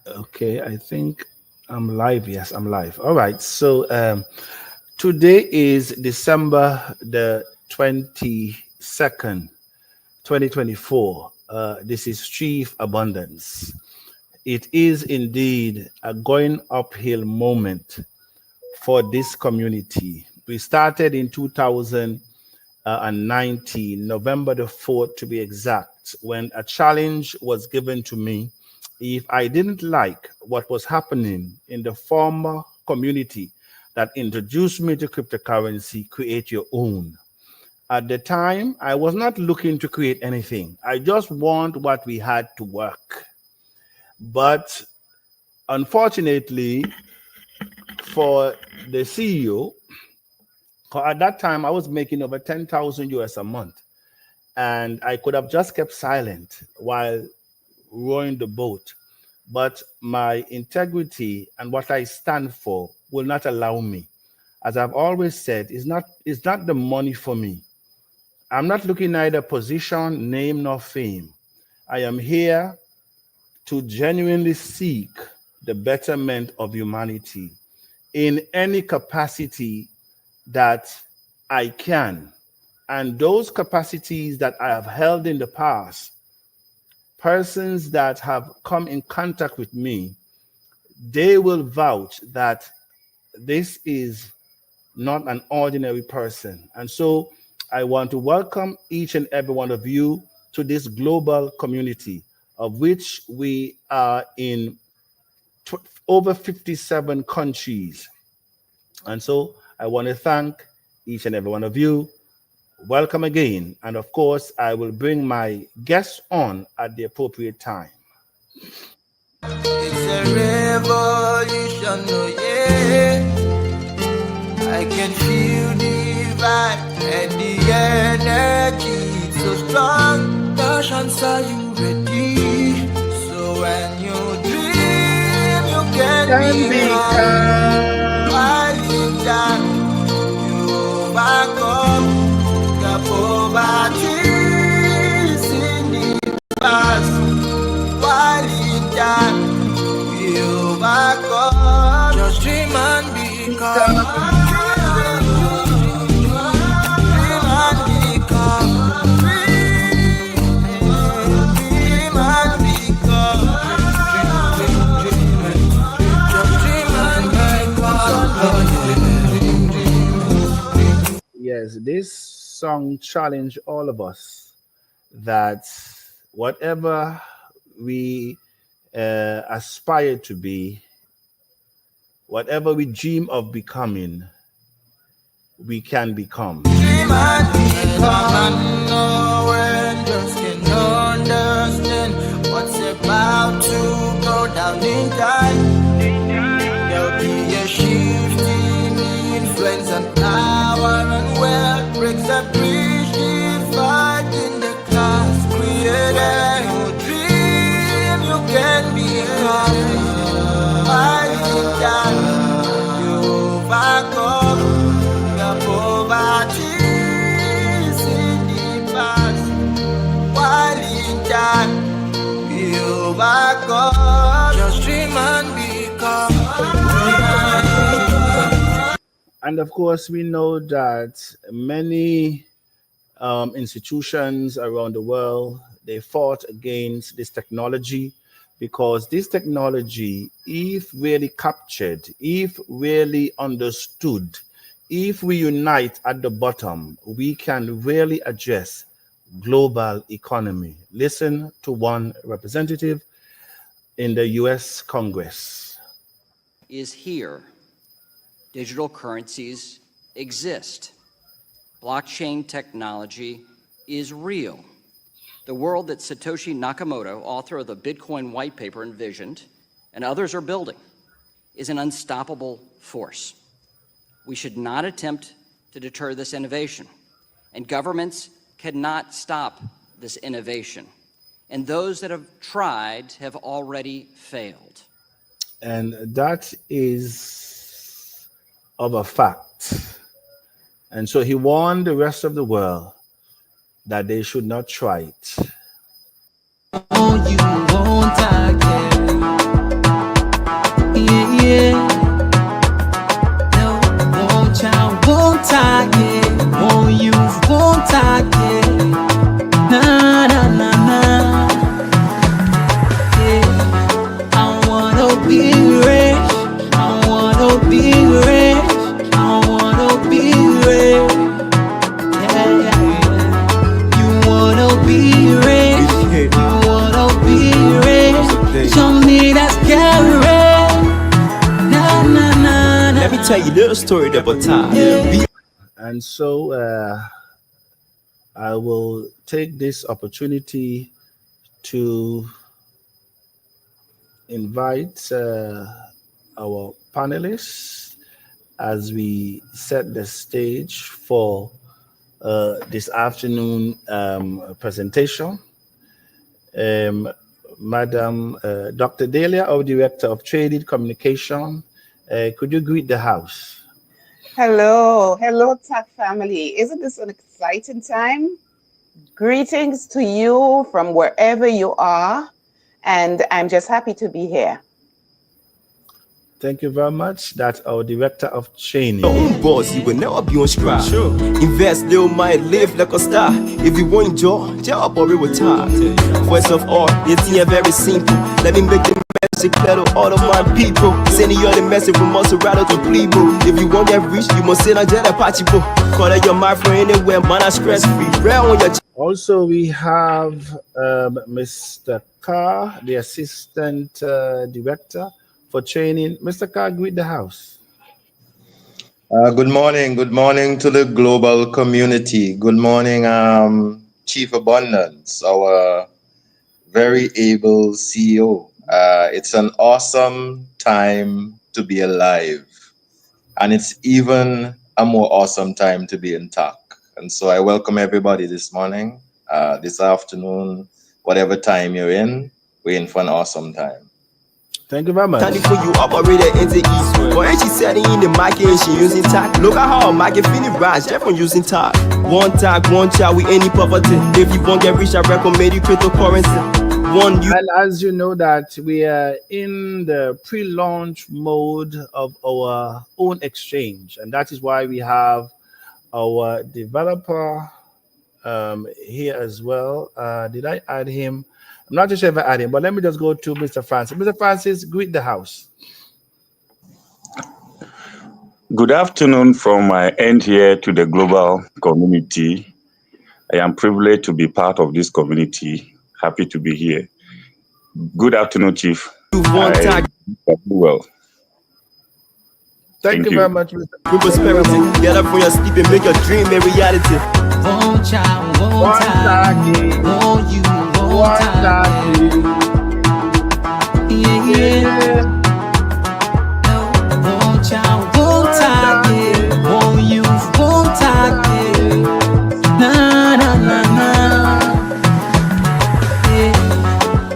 Okay, I think I'm live. Yes, I'm live. All right. So today is December the 22nd, 2024. This is Chief Abundance. It is indeed a going uphill moment for this community. We started in 2019, November the 4th to be exact, when a challenge was given to me. If I didn't like what was happening in the former community that introduced me to cryptocurrency, create your own. At the time, I was not looking to create anything. I just want what we had to work. But unfortunately, for the CEO, 'cause at that time I was making over 10,000 US a month, and I could have just kept silent while rowing the boat. But my integrity and what I stand for will not allow me. As I've always said, it's not the money for me. I'm not looking neither position, name, nor fame. I am here to genuinely seek the betterment of humanity in any capacity that I can. And those capacities that I have held in the past, persons that have come in contact with me, they will vouch that this is not an ordinary person. And so I want to welcome each and every one of you to this global community, of which we are in over 57 countries. And so I want to thank each and every one of you. Welcome again. And of course, I will bring my guests on at the appropriate time. It's a revolution, oh yeah. I can feel the vibe and the energy. It's so strong. Passions, are you ready? So when you dream, you can become. While you die, you overcome the poverty in the past. While you die, you overcome. Just dream and become. Dream and become. Dream and become. Just dream and become. Yes, this song challenged all of us that whatever we aspire to be, whatever we dream of becoming, we can become. Dream and become. And no one just can understand what's about to go down in time. There'll be a shift in influence and power and wealth breaks that bridge dividing the class created. You dream, you can become. While you die, you overcome the poverty in the past. While you die, you overcome. Just dream and become. And of course, we know that many institutions around the world, they fought against this technology, because this technology, if really captured, if really understood, if we unite at the bottom, we can really address global economy. Listen to one representative in the US Congress. Is here. Digital currencies exist. Blockchain technology is real. The world that Satoshi Nakamoto, author of the Bitcoin white paper, envisioned, and others are building, is an unstoppable force. We should not attempt to deter this innovation, and governments cannot stop this innovation. And those that have tried have already failed. And that is of a fact. And so he warned the rest of the world that they should not try it. You won't again. tell you a little story about time. And so I will take this opportunity to invite our panelists as we set the stage for this afternoon presentation. Madam Dr. Delia, our Director of Trading Communication, could you greet the house? Hello, TACC family. Isn't this an exciting time? Greetings to you from wherever you are, and I'm just happy to be here. Thank you very much. That's our Director of Training. Your own boss, you will never be on strike. Sure. Invest, little mind, live like a star. If you want joy, job or retire. First of all, it's here very simple. Let me make the message clear to all of my people. Sending you the message from Maserati to Plebo. If you want that rich, you must sit on Jet Apache. Call it your mind for anywhere, man, I stress free. Also, we have Mr. Carr, the Assistant Director for Training. Mr. Carr, greet the house. Good morning to the global community. Good morning, Chief Abundance, our very able CEO. It's an awesome time to be alive, and it's even a more awesome time to be in TACC. And so I welcome everybody this morning, this afternoon, whatever time you're in, we're in for an awesome time. Thank you very much. Time for you operator into East. But ain't she setting in the market and she using TACC? Look at how market feeling rise, everyone using TACC. One TACC, one child with any poverty. If you won't get rich, I recommend you cryptocurrency. Well, as you know that we are in the pre-launch mode of our own exchange, and that is why we have our developer here as well. Did I add him? I'm not too sure if I add him, but let me just go to Mr. Francis. Mr. Francis, greet the house. Good afternoon from my end here to the global community. I am privileged to be part of this community. Happy to be here. Good afternoon, Chief. Well. Thank you very much, Mr. Prosperity. Get up from your sleep and make your dream a reality. One child, one time, one you, one time. Yeah. One child, one time, one you, one time. Na na na na. Yeah.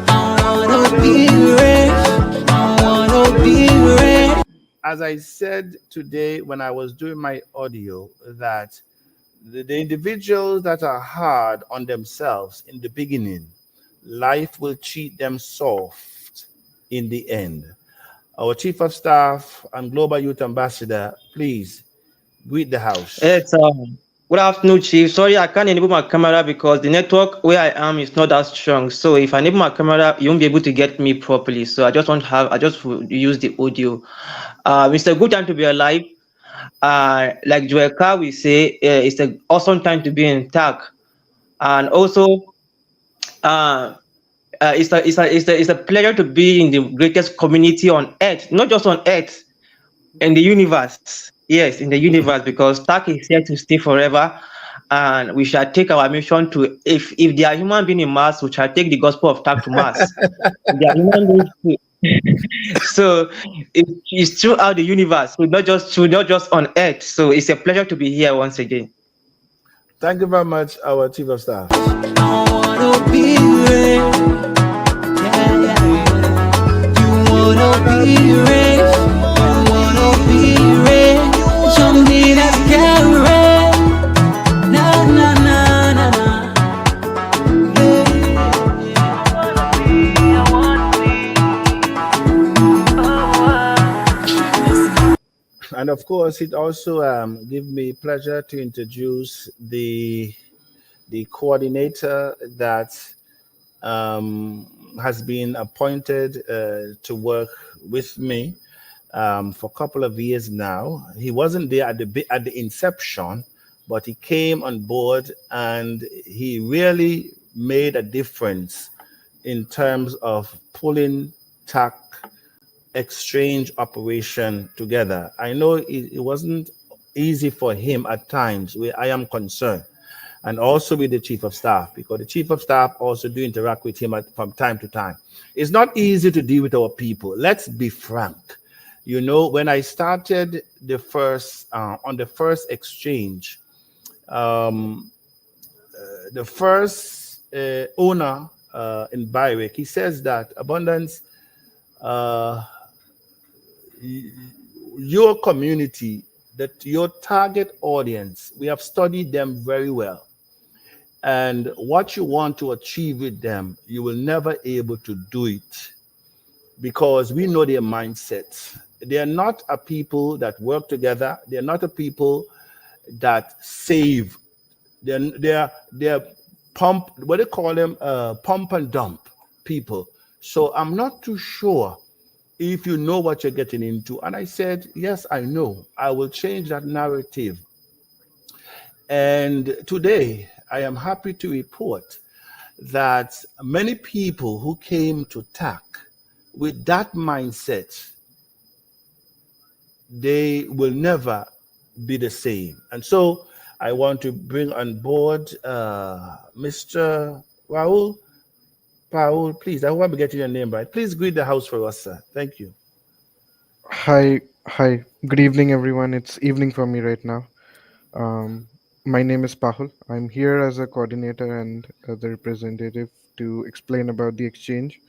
I wanna be rich. I wanna be rich. As I said today when I was doing my audio, that the individuals that are hard on themselves in the beginning, life will treat them soft in the end. Our Chief of Staff and Global Youth Ambassador, please greet the house. It's good afternoon, Chief. Sorry, I can't enable my camera because the network where I am is not that strong. So if I enable my camera, you won't be able to get me properly. So I just use the audio. It's a good time to be alive. Like Joel Carr will say, it's an awesome time to be in TACC, and also it's a pleasure to be in the greatest community on earth, not just on earth, in the universe. Yes, in the universe, because TACC is here to stay forever, and we shall take our mission to. If there are human beings in Mars, we shall take the gospel of TACC to Mars. There are human beings too. So it's throughout the universe, so not just on earth. So it's a pleasure to be here once again. Thank you very much, our Chief of Staff. I wanna be rich. Yeah, yeah. You wanna be rich. You wanna be rich. Somebody that's get rich. Na na na na na. And of course, it also gives me pleasure to introduce the coordinator that has been appointed to work with me for a couple of years now. He wasn't there at the inception, but he came on board and he really made a difference in terms of pulling TACC exchange operation together. I know it wasn't easy for him at times where I am concerned, and also with the chief of staff, because the chief of staff also do interact with him from time to time. It's not easy to deal with our people. Let's be frank. You know, when I started the first on the first exchange, um, the first owner in Bywake, he says that abundance, uh, your community, that your target audience, we have studied them very well. And what you want to achieve with them, you will never able to do it because we know their mindsets. They are not a people that work together. They are not a people that save. They're pump. What they call them, pump and dump people. So I'm not too sure if you know what you're getting into. And I said, yes, I know. I will change that narrative. And today, I am happy to report that many people who came to TACC with that mindset, they will never be the same. And so I want to bring on board Mr. Raul. Paul, please, I hope I'm getting your name right. Please greet the house for us, sir. Thank you. Hi. Good evening, everyone. It's evening for me right now. Um, my name is Pahul. I'm here as a coordinator and the representative to explain about the exchange.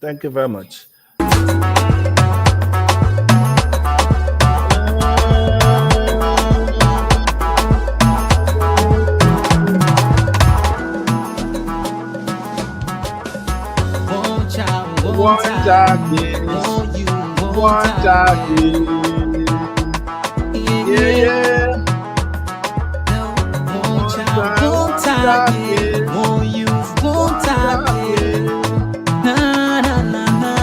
Thank you very much. One target, one target. Yeah, yeah. One target, More youth, one target. Na na na na.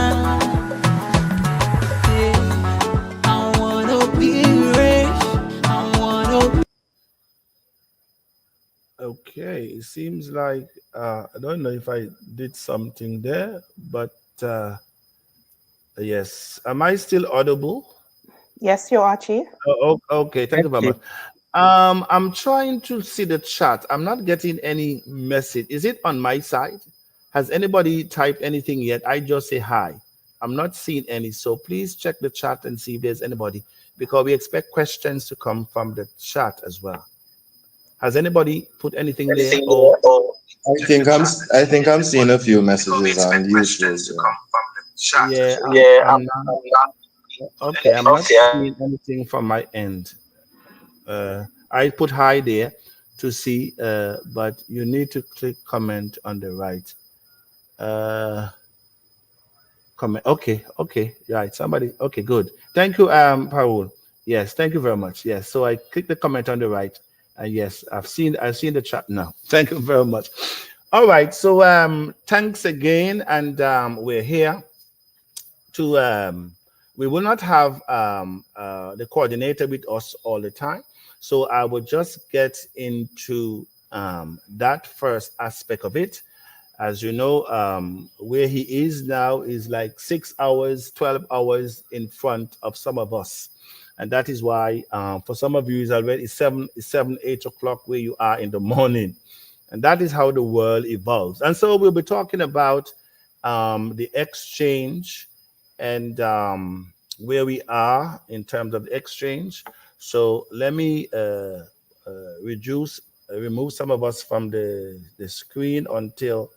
Yeah. I wanna be rich. I wanna. Okay, it seems like I don't know if I did something there, but yes. Am I still audible? Yes, you are, Chief. Okay, thank you very much. I'm trying to see the chat. I'm not getting any message. Is it on my side? Has anybody typed anything yet? I just say hi. I'm not seeing any. So please check the chat and see if there's anybody, because we expect questions to come from the chat as well. Has anybody put anything there? Or I think I'm seeing a few messages on YouTube. yeah, I'm not, okay. I'm not seeing anything from my end. I put hi there to see, but you need to click comment on the right. Comment. Okay, right. Somebody. Okay, good. Thank you, Paul. Yes, thank you very much. Yes. So I click the comment on the right, and yes, I've seen the chat now. Thank you very much. All right. So thanks again, and we're here to we will not have the coordinator with us all the time. So I will just get into that first aspect of it. As you know, where he is now is like 6 hours, 12 hours in front of some of us. And that is why for some of you, it's already 7, 8 o'clock where you are in the morning. And that is how the world evolves. And so we'll be talking about the exchange and where we are in terms of the exchange. So let me remove some of us from the screen until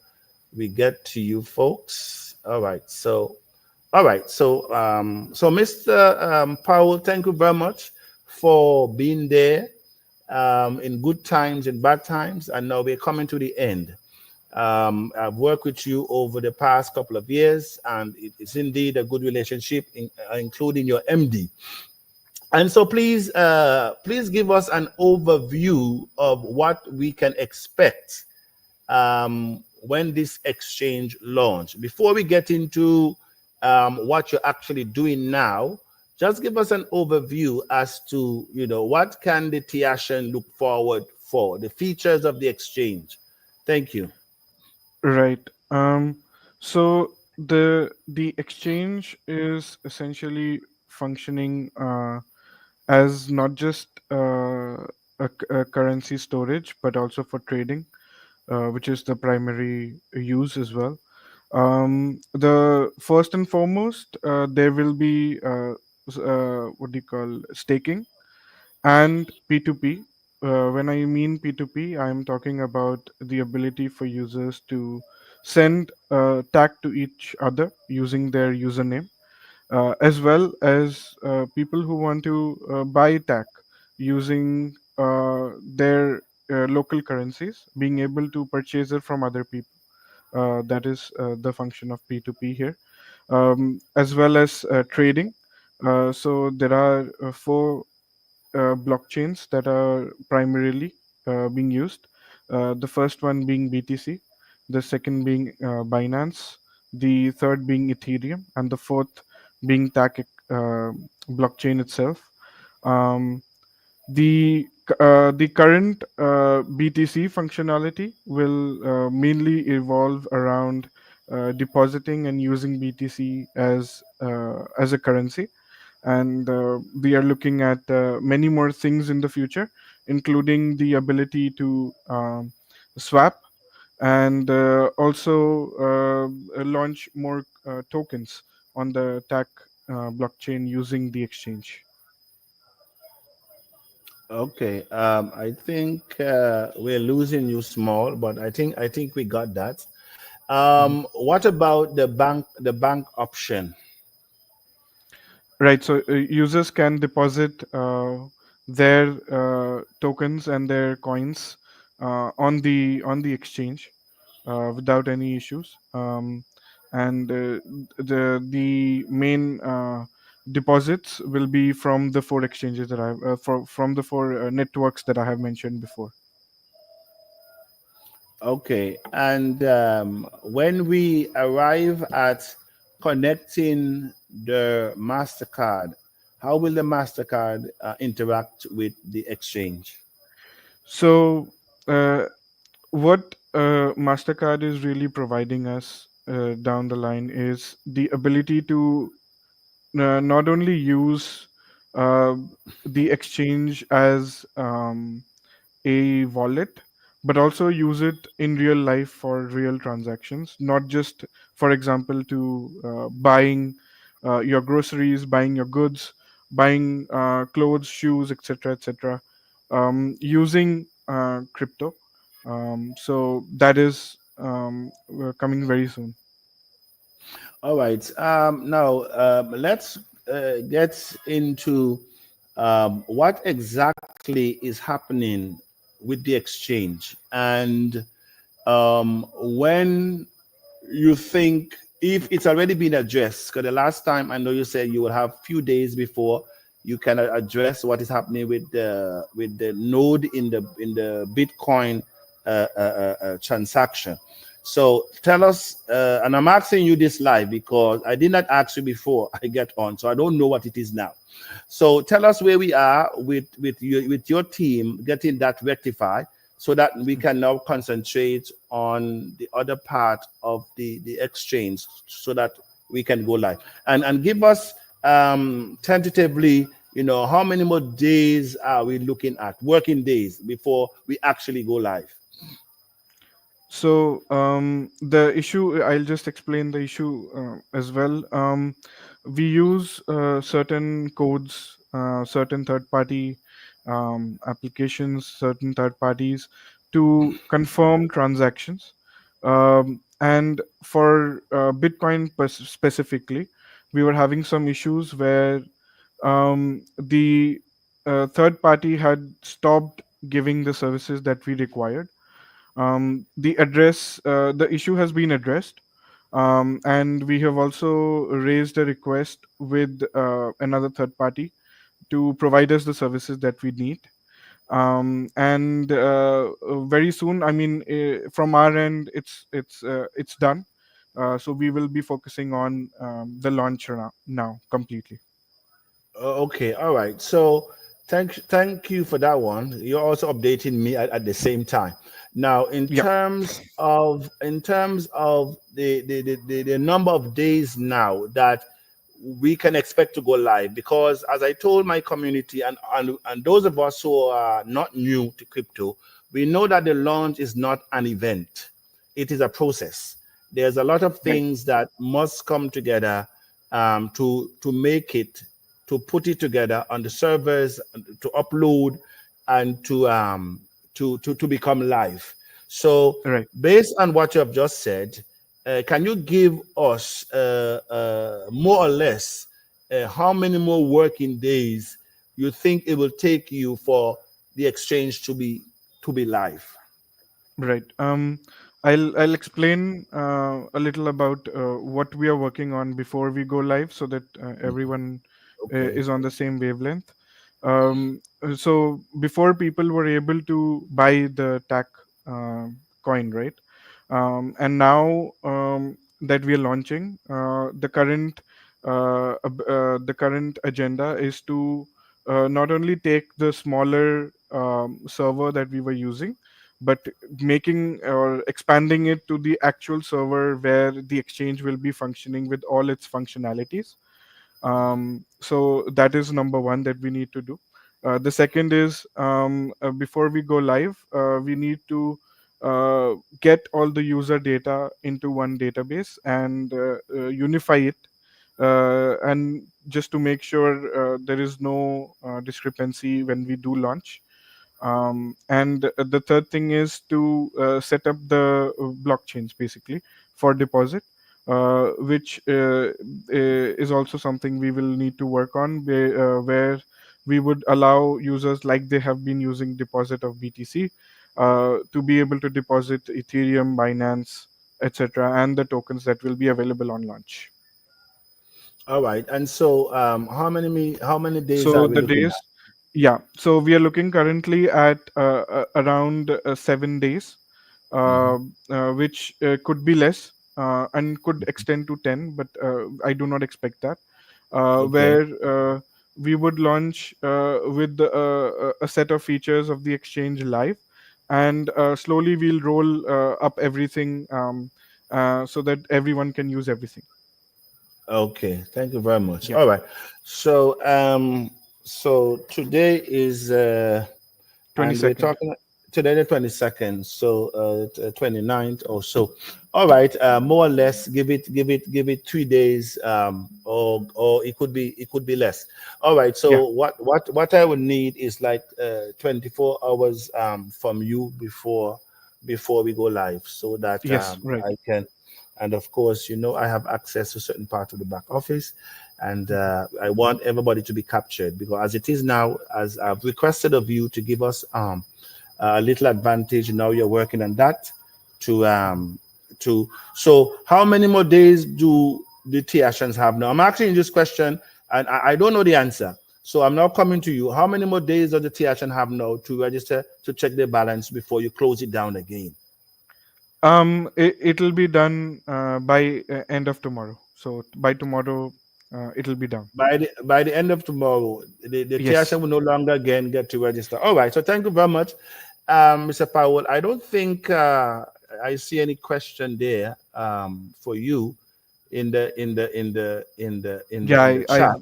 we get to you folks. All right. So Mr. Powell, thank you very much for being there in good times and bad times. And now we're coming to the end. I've worked with you over the past couple of years, and it's indeed a good relationship, including your MD. And so please give us an overview of what we can expect when this exchange launch. Before we get into what you're actually doing now, just give us an overview as to, what can the TACC look forward for, the features of the exchange. Thank you. Right. So The exchange is essentially functioning as not just a currency storage, but also for trading, which is the primary use as well. The first and foremost, there will be what do you call staking and P2P. When I mean P2P, I'm talking about the ability for users to send tag to each other using their username, as well as people who want to buy tag using their local currencies, being able to purchase it from other people. That is the function of P2P here, as well as trading. So there are four blockchains that are primarily being used. The first one being BTC, the second being Binance, the third being Ethereum, and the fourth being TACC blockchain itself. Um, the current BTC functionality will mainly evolve around depositing and using BTC as a currency, and we are looking at many more things in the future, including the ability to swap and also launch more tokens on the TACC blockchain using the exchange. Okay, I think we're losing you small, but I think we got that. What about the bank option? Right. So users can deposit their tokens and their coins on the exchange without any issues. And the main deposits will be from the four exchanges that I've from the four networks that I have mentioned before. Okay, and when we arrive at connecting the Mastercard, how will the Mastercard interact with the exchange? So uh, what Mastercard is really providing us down the line is the ability to not only use uh, the exchange as a wallet, but also use it in real life for real transactions, not just, for example, to buying your groceries, buying your goods, buying clothes, shoes, etc., etc., using crypto. So that is coming very soon. All right. Now let's get into what exactly is happening with the exchange, and when you think, if it's already been addressed, because the last time I know you said you will have few days before you can address what is happening with the node in the Bitcoin transaction. So tell us, and I'm asking you this live because I did not ask you before I get on, so I don't know what it is now. So tell us where we are with your team getting that rectified, so that we can now concentrate on the other part of the exchange, so that we can go live, and give us tentatively, how many more days are we looking at, working days, before we actually go live. So the issue, I'll just explain the issue as well. We use certain codes, certain third-party applications, certain third parties to confirm transactions. And for Bitcoin specifically, we were having some issues where the third party had stopped giving the services that we required. The issue has been addressed, and we have also raised a request with another third party to provide us the services that we need. And very soon, I mean, from our end, it's done. So we will be focusing on the launch now completely. Okay, all right. So thank you for that one. You're also updating me at the same time. Now, in Yeah. terms of the number of days now that we can expect to go live, because as I told my community and those of us who are not new to crypto, we know that the launch is not an event, it is a process. There's a lot of Right. things that must come together to make it, to put it together on the servers, to upload, and to become live. So, Right. based on what you have just said, can you give us more or less how many more working days you think it will take you for the exchange to be live? Right. I'll explain a little about what we are working on before we go live, so that everyone Okay. is on the same wavelength. So before, people were able to buy the TAC coin, right? And now, that we are launching, the current agenda is to not only take the smaller server that we were using, but making or expanding it to the actual server where the exchange will be functioning with all its functionalities. So that is number one that we need to do. The second is, before we go live, we need to get all the user data into one database and unify it, and just to make sure there is no discrepancy when we do launch. And the third thing is to set up the blockchains, basically, for deposit, which is also something we will need to work on, where we would allow users, like they have been using deposit of BTC, to be able to deposit Ethereum, Binance, etc., and the tokens that will be available on launch. All right. And so, how many days So are we the looking days, yeah. So we are looking currently at around 7 days, at? which could be less and could extend to 10, but I do not expect that. Okay. Where we would launch with a set of features of the exchange live, and slowly we'll roll up everything, so that everyone can use everything. Okay, thank you very much. Yeah, All right. So so today is and we're 22nd. talking today the 22nd, so 29th or so. All right, more or less give it 3 days, or it could be less. All right, Yeah. so what I would need is like 24 hours from you before we go live, so that Yes. Right. I can, and of course, I have access to certain part of the back office, and Mhm. I want everybody to be captured, because as it is now, as I've requested of you to give us a little advantage, now you're working on that to so how many more days do the TACCs have now? I'm asking you this question, and I don't know the answer. So I'm now coming to you. How many more days does the TACCN have now to register, to check their balance before you close it down again? It'll be done by end of tomorrow. So by tomorrow, it'll be done. By the end of tomorrow, the Yes. TSN will no longer again get to register. All right. So thank you very much, Mr. Powell. I don't think I see any question there for you Yeah. in the chat.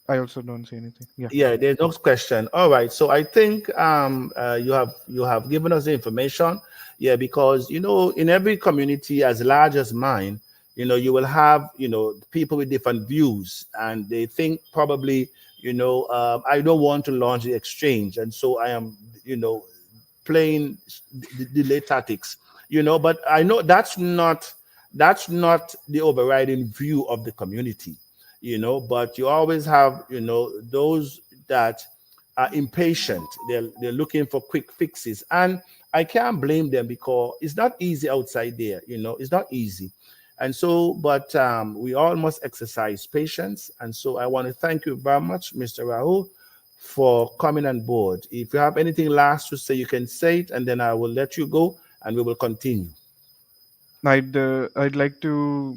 I also don't see anything. Yeah. Yeah, there's no question. All right. So I think you have given us the information. Yeah, because in every community as large as mine, you will have people with different views, and they think probably I don't want to launch the exchange, and so I am playing delay tactics. But I know that's not the overriding view of the community. But you always have those that are impatient. They're looking for quick fixes, and I can't blame them, because it's not easy outside there. It's not easy. And so, but we all must exercise patience. And so I want to thank you very much, Mr. Rahul, for coming on board. If you have anything last to say, you can say it, and then I will let you go, and we will continue. I'd like to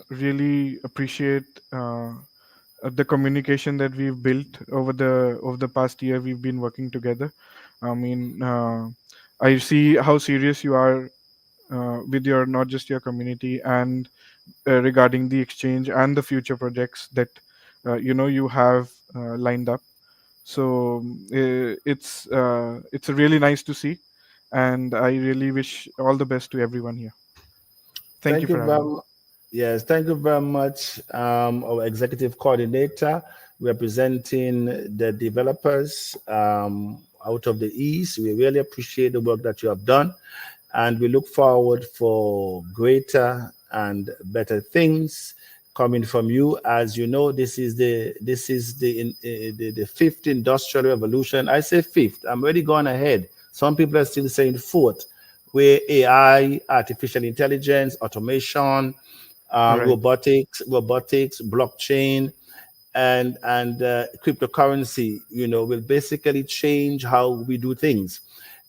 really appreciate the communication that we've built over the past year we've been working together. I mean, I see how serious you are with your not just your community and regarding the exchange and the future projects that you have lined up. So it's really nice to see, and I really wish all the best to everyone here. Thank you Thank you for very having me. much. Yes, thank you very much, our executive coordinator representing the developers out of the East. We really appreciate the work that you have done, and we look forward for greater and better things coming from you. As you know, this is the fifth industrial revolution. I say fifth. I'm already going ahead. Some people are still saying fourth, where AI, artificial intelligence, automation, Right. robotics, blockchain, and cryptocurrency, will basically change how we do things.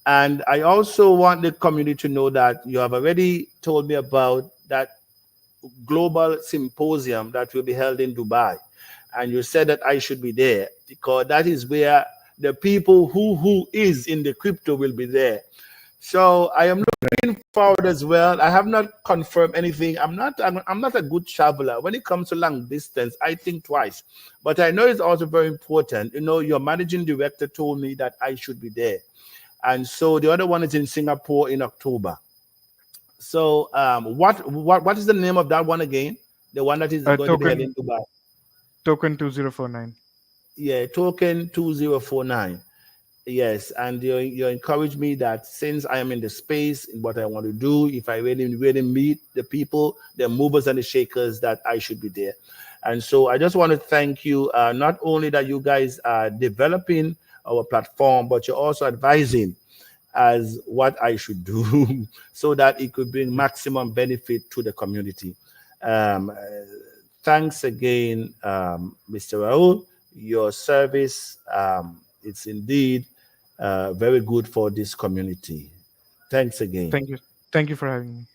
And I also want the community to know that you have already told me about that global symposium that will be held in Dubai. And you said that I should be there because that is where the people who is in the crypto will be there. So I am looking forward as well. I have not confirmed anything. I'm not a good traveler. When it comes to long distance, I think twice. But I know it's also very important. Your managing director told me that I should be there. And so the other one is in Singapore in October. So what is the name of that one again? The one that is going to be held Token in Dubai. token 2049. Yeah, token 2049. Yes, and you encourage me that since I am in the space, in what I want to do, if I really meet the people, the movers and the shakers, that I should be there. And so I just want to thank you, not only that you guys are developing our platform, but you're also advising as what I should do so that it could bring maximum benefit to the community. Um, uh, Thanks again, Mr. Raul. Your service, it's indeed very good for this community. Thanks again. Thank you. Thank you for having me.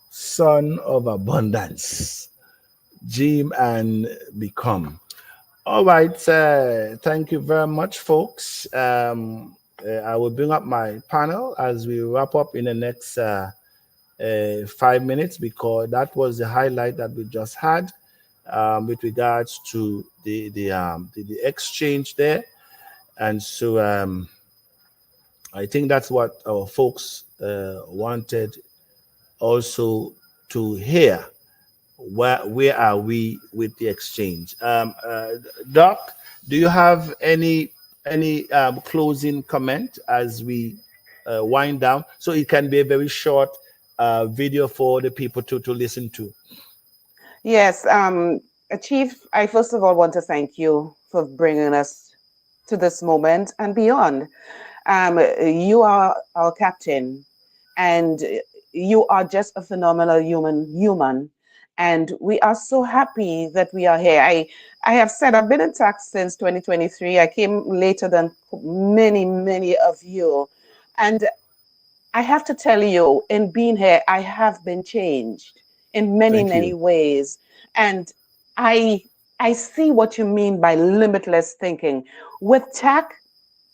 Son of abundance, Jim and become. All right. Thank you very much, folks. I will bring up my panel as we wrap up in the next 5 minutes, because that was the highlight that we just had with regards to the exchange there. And so I think that's what our folks wanted also to hear. Where are we with the exchange? Doc, do you have any closing comment as we wind down? So it can be a very short video for the people to listen to. Yes, Chief, I first of all want to thank you for bringing us to this moment and beyond. You are our captain, and you are just a phenomenal human. And we are so happy that we are here. I have said I've been in TACC since 2023. I came later than many of you. And I have to tell you, in being here, I have been changed in Thank many you. ways. And I I see what you mean by limitless thinking. With TACC,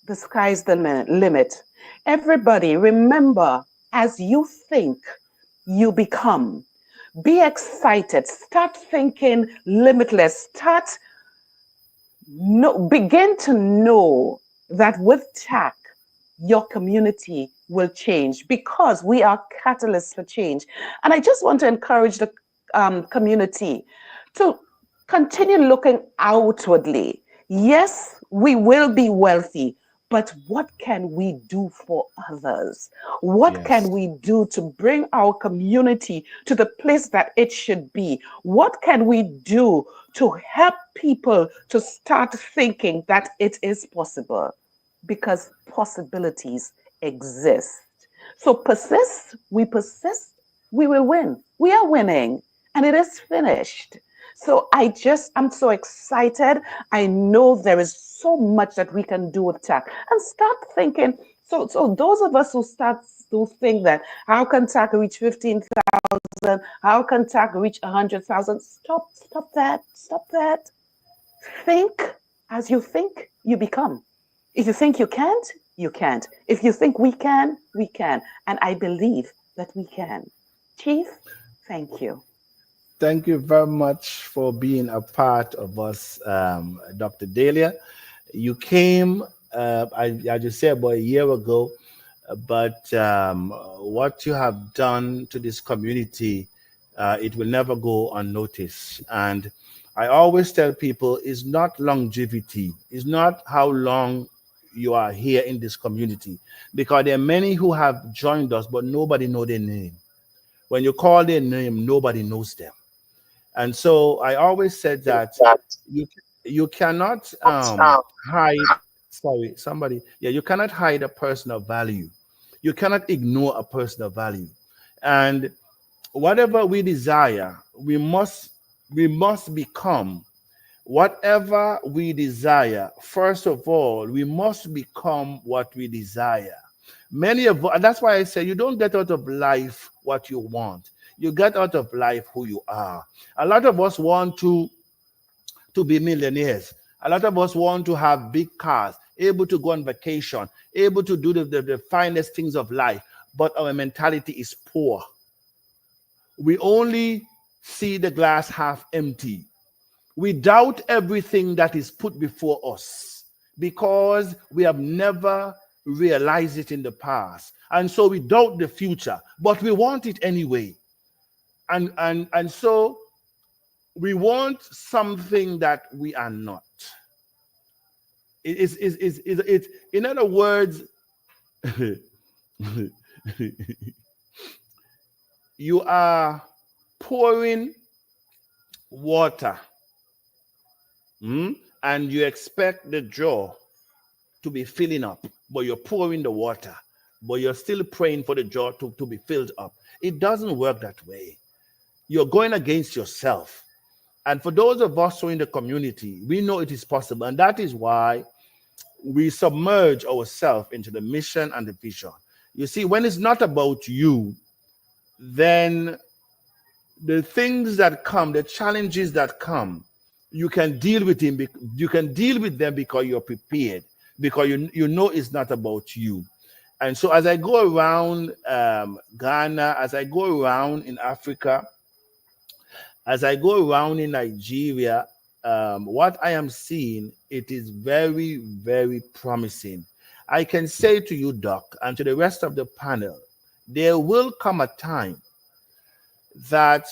the sky's the limit. Everybody, remember, as you think, you become. Be excited. Start thinking limitless. Begin to know that with TACC, your community will change because we are catalysts for change. And I just want to encourage the community to continue looking outwardly. Yes, we will be wealthy, but what can we do for others? What can Yes. we do to bring our community to the place that it should be? What can we do to help people to start thinking that it is possible? Because possibilities exist. So persist, we persist, we will win. We are winning, and it is finished. So I'm so excited. I know there is so much that we can do with TACC, and start thinking. So those of us who start to think that how can TACC reach 15,000? How can TACC reach 100,000? Stop that. Stop that. Think as you think, you become. If you think you can't, you can't. If you think we can, we can. And I believe that we can. Chief, thank you. Thank you very much for being a part of us, Dr. Dahlia. You came, I just said, about a year ago, but what you have done to this community, it will never go unnoticed. And I always tell people, it's not longevity, it's not how long you are here in this community, because there are many who have joined us, but nobody know their name. When you call their name, nobody knows them. And so I always said that you cannot hide. Sorry, somebody. Yeah, you cannot hide a person of value. You cannot ignore a person of value. And whatever we desire, we must become. Whatever we desire, first of all, we must become what we desire. Many of, and that's why I say you don't get out of life what you want. You get out of life who you are. A lot of us want to be millionaires. A lot of us want to have big cars, able to go on vacation, able to do the finest things of life, but our mentality is poor. We only see the glass half empty. We doubt everything that is put before us because we have never realized it in the past. And so we doubt the future, but we want it anyway. And so we want something that we are not. It's in other words, you are pouring water, and you expect the jar to be filling up, but you're pouring the water, but you're still praying for the jar to be filled up. It doesn't work that way. You're going against yourself. And for those of us who are in the community, we know it is possible. And that is why we submerge ourselves into the mission and the vision. You see, when it's not about you, then the things that come, the challenges that come, you can deal with them. You can deal with them because you're prepared, because you know it's not about you. And so as I go around Ghana, as I go around in Africa, as I go around in Nigeria, what I am seeing, it is very, very promising. I can say to you, Doc, and to the rest of the panel, there will come a time that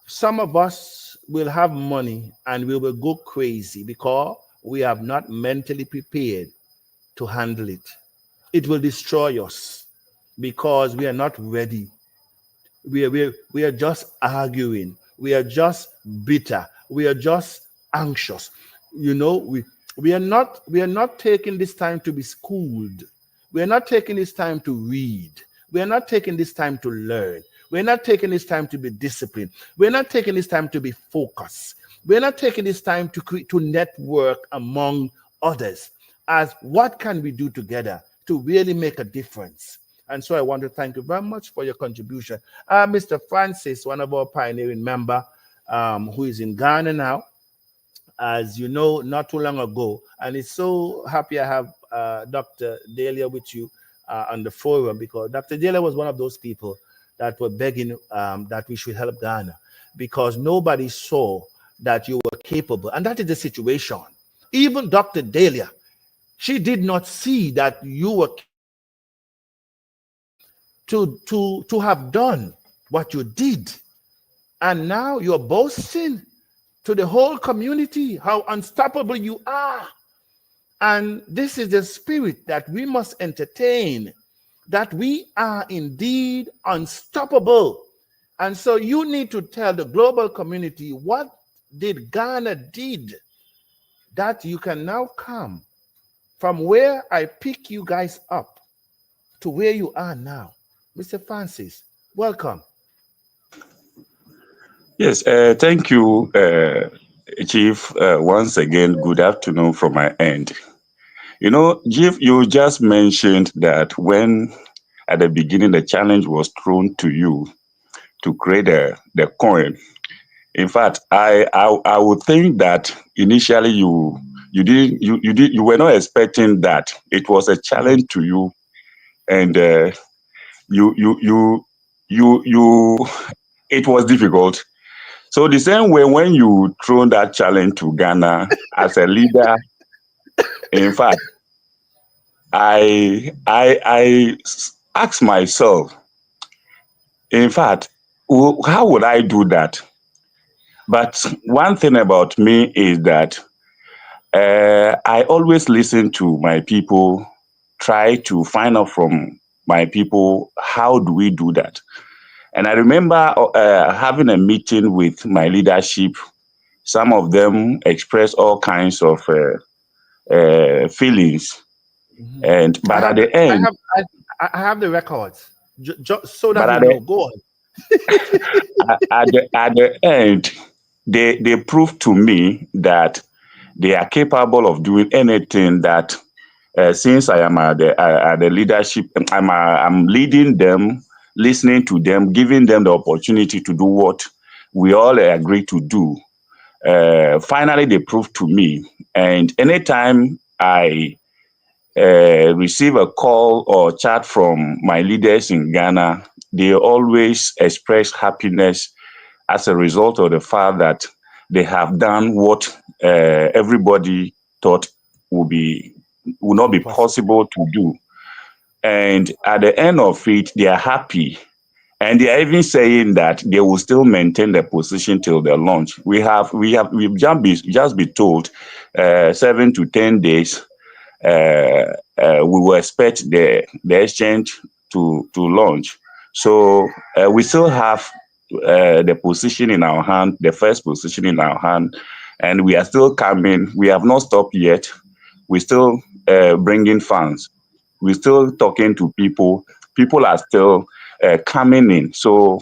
some of us will have money and we will go crazy because we have not mentally prepared to handle it. It will destroy us because we are not ready. We are just arguing. We are just bitter. We are just anxious. You know, we are not taking this time to be schooled. We are not taking this time to read. We are not taking this time to learn. We're not taking this time to be disciplined. We're not taking this time to be focused. We're not taking this time to network among others as what can we do together to really make a difference. And so I want to thank you very much for your contribution. Mr. Francis, one of our pioneering members, who is in Ghana now, as you know, not too long ago. And it's so happy I have Dr. Dahlia with you on the forum, because Dr. Dahlia was one of those people that were begging that we should help Ghana because nobody saw that you were capable. And that is the situation. Even Dr. Dahlia, she did not see that you were to have done what you did. And now you're boasting to the whole community how unstoppable you are. And this is the spirit that we must entertain, that we are indeed unstoppable. And so you need to tell the global community what did Ghana did that you can now come from where I pick you guys up to where you are now. Mr. Francis, welcome. Yes, thank you, Chief. Once again, good afternoon from my end. You know, Chief, you just mentioned that when at the beginning the challenge was thrown to you to create the coin. In fact, I would think that initially you were not expecting that. It was a challenge to you, and you you you you it was difficult. So the same way when you throw that challenge to Ghana as a leader, in fact, I asked myself, in fact, how would I do that? But one thing about me is that I always listen to my people, try to find out from my people, how do we do that? And I remember having a meeting with my leadership. Some of them expressed all kinds of feelings, but at the end, I have the records, so that but we at know. Go on. at the end, they proved to me that they are capable of doing anything that. Since I am at the leadership, I'm leading them, listening to them, giving them the opportunity to do what we all agree to do. Finally, they proved to me. And anytime I receive a call or chat from my leaders in Ghana, they always express happiness as a result of the fact that they have done what everybody thought would not be possible to do. And at the end of it, they are happy. And they are even saying that they will still maintain their position till the launch. We've just been told 7 to 10 days. We will expect the exchange to launch. So we still have the position in our hand, the first position in our hand, and we are still coming. We have not stopped yet. We're still bringing funds. We're still talking to people. People are still coming in. So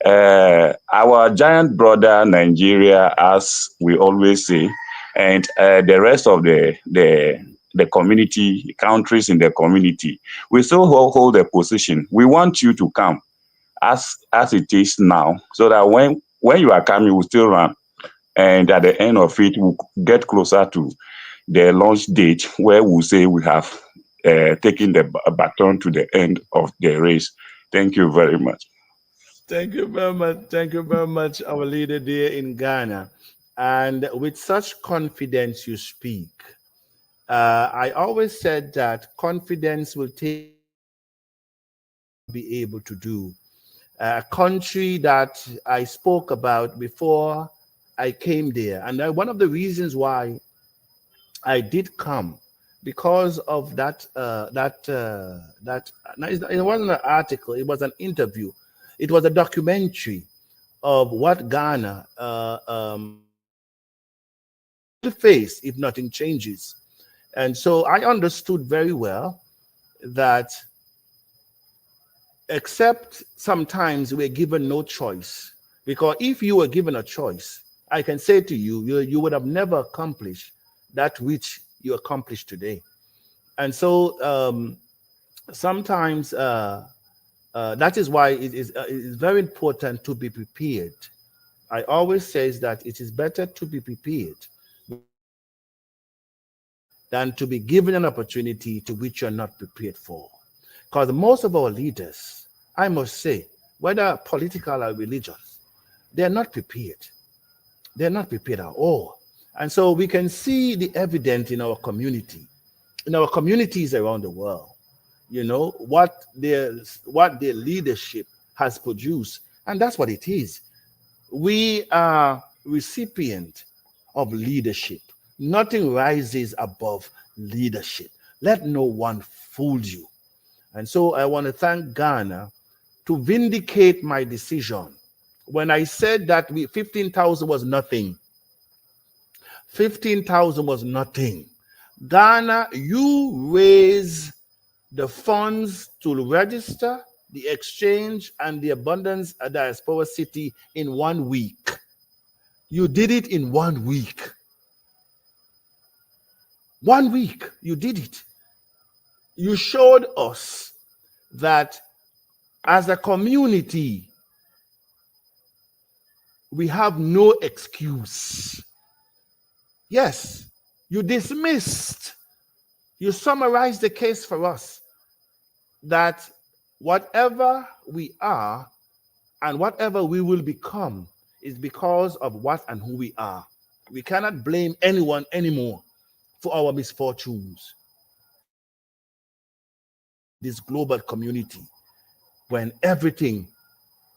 our giant brother Nigeria, as we always say, and the rest of the community, countries in the community, we still hold a position. We want you to come as it is now, so that when you are coming, we'll still run. And at the end of it, we'll get closer to the launch date where we'll say we have taken the baton to the end of the race. Thank you very much. Thank you very much. Thank you very much, our leader there in Ghana. And with such confidence you speak. I always said that confidence will take be able to do. A country that I spoke about before I came there, and one of the reasons why I did come, because of that no, it wasn't an article, it was an interview, it was a documentary of what Ghana will face if nothing changes. And so I understood very well that except sometimes we're given no choice, because if you were given a choice, I can say to you, you would have never accomplished that which you accomplished today. And so sometimes that is why it is very important to be prepared. I always say that it is better to be prepared than to be given an opportunity to which you're not prepared for. Because most of our leaders, I must say, whether political or religious, they're not prepared. They're not prepared at all. And so we can see the evidence in our communities around the world, you know, what their leadership has produced. And that's what it is. We are recipient of leadership. Nothing rises above leadership. Let no one fool you. And so I want to thank Ghana to vindicate my decision. When I said that 15,000 was nothing, 15,000 was nothing. Ghana, you raise the funds to register, the exchange and the abundance diaspora city in 1 week. You did it in 1 week. 1 week, you did it. You showed us that as a community, we have no excuse. Yes, you dismissed, you summarized the case for us that whatever we are and whatever we will become is because of what and who we are. We cannot blame anyone anymore for our misfortunes. This global community, when everything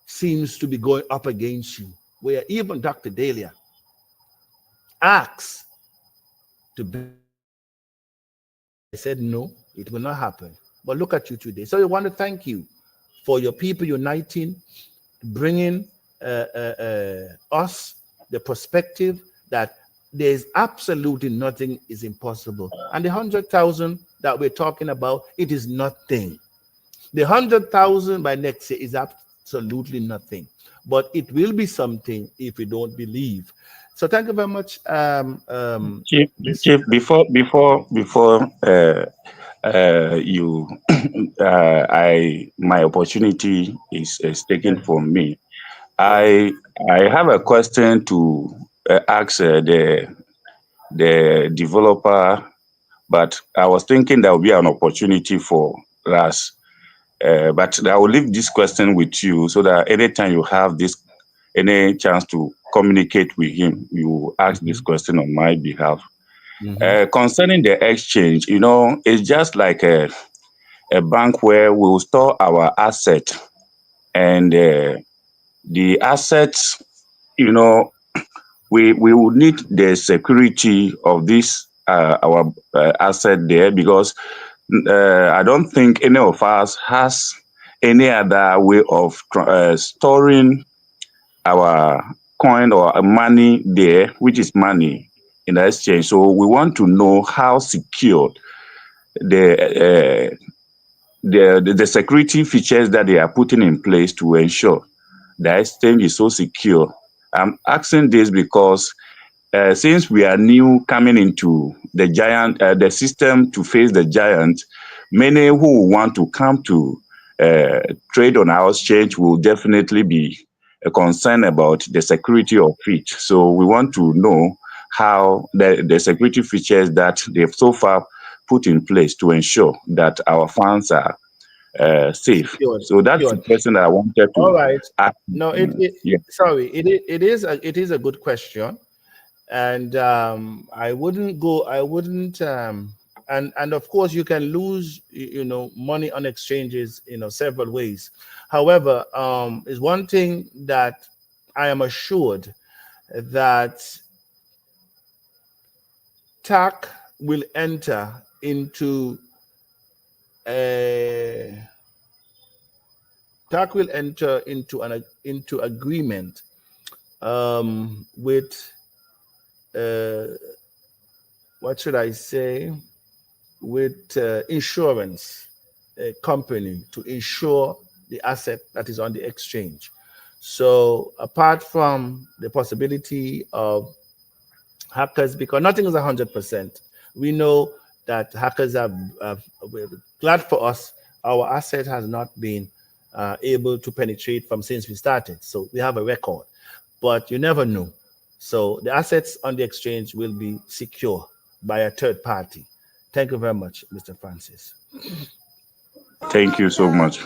seems to be going up against you, where even Dr. Dahlia asked to be, I said, no, it will not happen. But look at you today. So I want to thank you for your people uniting, bringing us the perspective that there's absolutely nothing is impossible. And the 100,000 that we're talking about, it is nothing. The 100,000 by next year is absolutely nothing. But it will be something if we don't believe. So thank you very much, Chief. Before you, my opportunity is taken from me. I have a question to ask the developer, but I was thinking there will be an opportunity for us. But I will leave this question with you so that anytime you have any chance to communicate with him, you ask this question on my behalf. Concerning the exchange, it's just like a bank where we'll store our asset, and the assets, we will need the security of this our asset there, because I don't think any of us has any other way of storing our coin or money there, which is money in the exchange. So we want to know how secure the security features that they are putting in place to ensure the exchange is so secure. I'm asking this because since we are new coming into the system to face the giant, many who want to come to trade on our exchange will definitely be concerned about the security of it. So we want to know how the security features that they've so far put in place to ensure that our funds are safe. So that's the question that I wanted to. All right. ask. No, sorry, it is a good question, and I wouldn't, and of course you can lose money on exchanges several ways. However, is one thing that I am assured that TACC will enter into into agreement with what should I say, with insurance company to insure the asset that is on the exchange. So apart from the possibility of hackers, because nothing is 100%, we know that hackers are glad for us. Our asset has not been able to penetrate from since we started. So we have a record, but you never know. So the assets on the exchange will be secure by a third party. Thank you very much, Mr. Francis. Thank you so much.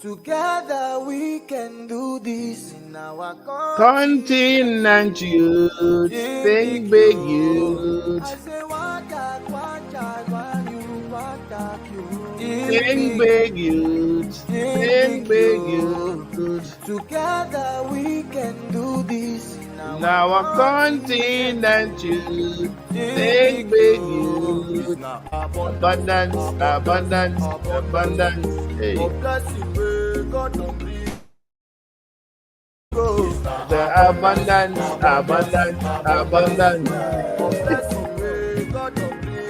Together we can do this in our continent, youth. Think big, youth. I say one child, one youth, one TACC youth. Think big, youth. Think big, youth. Together we can do this in our continent, youth. Think big, youth. Abundance, abundance, abundance. Hey. The abundance, abundance, abundance.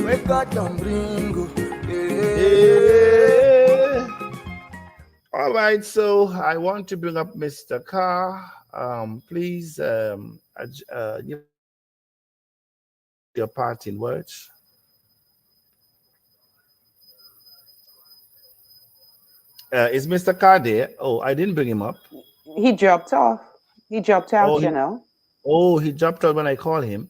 where God can bring you. Yeah. All right, so I want to bring up Mr. Carr. Please give your parting words. Is Mr. Carr there? Oh, I didn't bring him up. He dropped off. He dropped Oh, out, he, you know. he dropped out when I called him.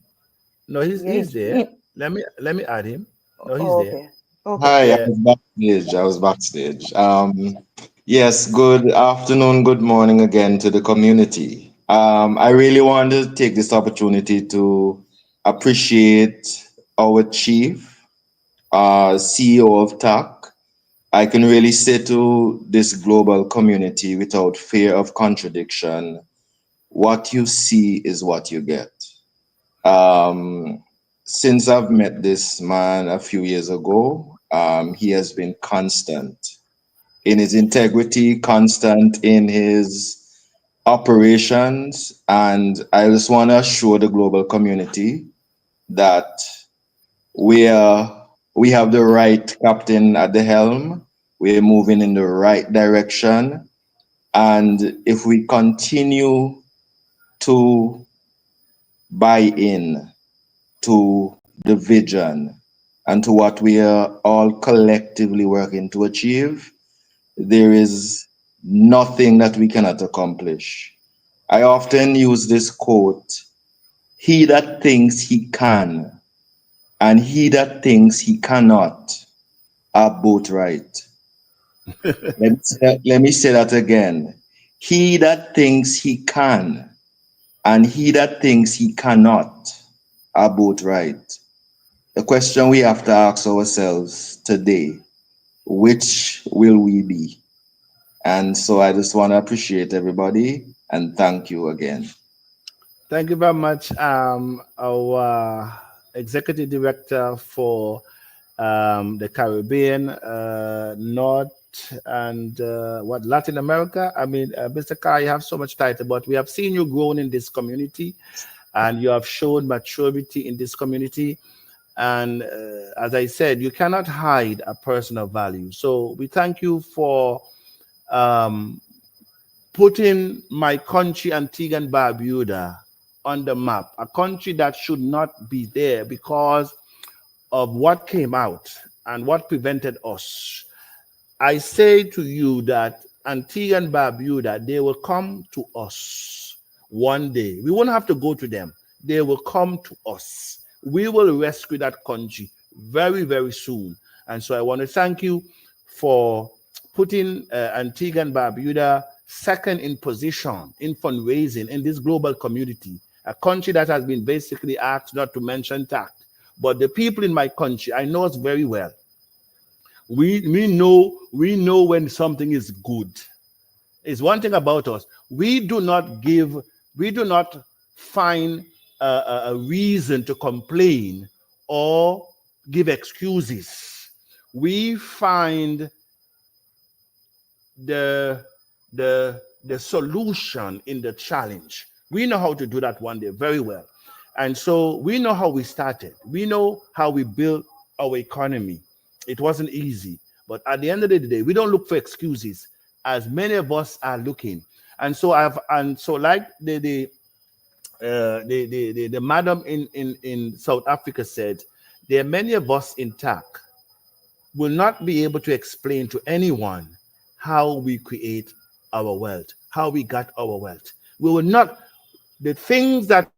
No, Yeah, he's there. Let me add him. No, he's oh, there. okay. Okay. Hi, I Yeah. was backstage. I was backstage. Yes, good afternoon, good morning again to the community. I really want to take this opportunity to appreciate our chief, CEO of TACC. I can really say to this global community without fear of contradiction, what you see is what you get. Since I've met this man a few years ago, he has been constant in his integrity, constant in his operations. And I just want to assure the global community that we have the right captain at the helm. We're moving in the right direction. And if we continue to buy in to the vision and to what we are all collectively working to achieve, there is nothing that we cannot accomplish. I often use this quote: he that thinks he can and he that thinks he cannot are both right. Let me say that again. He that thinks he can and he that thinks he cannot are both right. The question we have to ask ourselves today, which will we be? And so I just want to appreciate everybody and thank you again. Thank you very much, our executive director for the Caribbean, North, and Latin America. I mean, Mr. Carr, you have so much title, but we have seen you grown in this community, and you have shown maturity in this community. And as I said, you cannot hide a person of value. So we thank you for putting my country, Antigua and Barbuda, on the map, a country that should not be there because of what came out and what prevented us. I say to you that Antigua and Barbuda, they will come to us one day. We won't have to go to them. They will come to us. We will rescue that country very, very soon. And so I want to thank you for putting Antigua and Barbuda second in position in fundraising in this global community, a country that has been basically asked not to mention TACC. But the people in my country, I know us very well. We know when something is good. It's one thing about us. We do not find a reason to complain or give excuses. We find the solution in the challenge. We know how to do that one day very well. And so we know how we started. We know how we built our economy. It wasn't easy. But at the end of the day, we don't look for excuses, as many of us are looking. And so like the madam in South Africa said, there are many of us in TACC will not be able to explain to anyone how we create our wealth, how we got our wealth. We will not, the things that